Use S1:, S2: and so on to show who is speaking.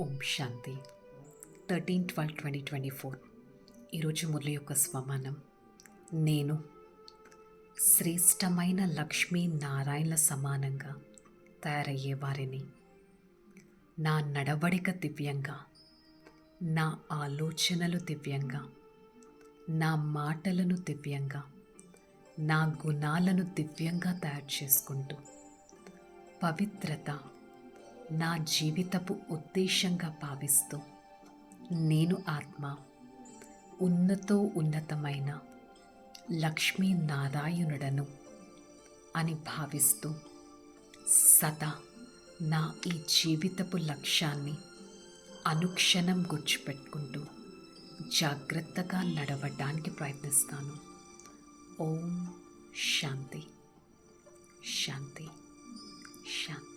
S1: ఓం శాంతి 13/12/2024. ఈరోజు మురళి యొక్క స్వమానం. నేను శ్రేష్టమైన లక్ష్మీ నారాయణల సమానంగా తయారయ్యే వారిని. నా నడవడిక దివ్యంగా, నా ఆలోచనలు దివ్యంగా, నా మాటలను దివ్యంగా, నా గుణాలను దివ్యంగా తయారు చేసుకుంటూ పవిత్రత నా జీవితపు ఉద్దేశంగా భావిస్తూ నేను ఆత్మ ఉన్నతమైన లక్ష్మీ నారాయణుడను అని భావిస్తూ సదా నా ఈ జీవితపు లక్ష్యాన్ని అనుక్షణం గుర్తుపెట్టుకుంటూ జాగ్రత్తగా నడవడానికి ప్రయత్నిస్తాను. ఓం శాంతి శాంతి శాంతి.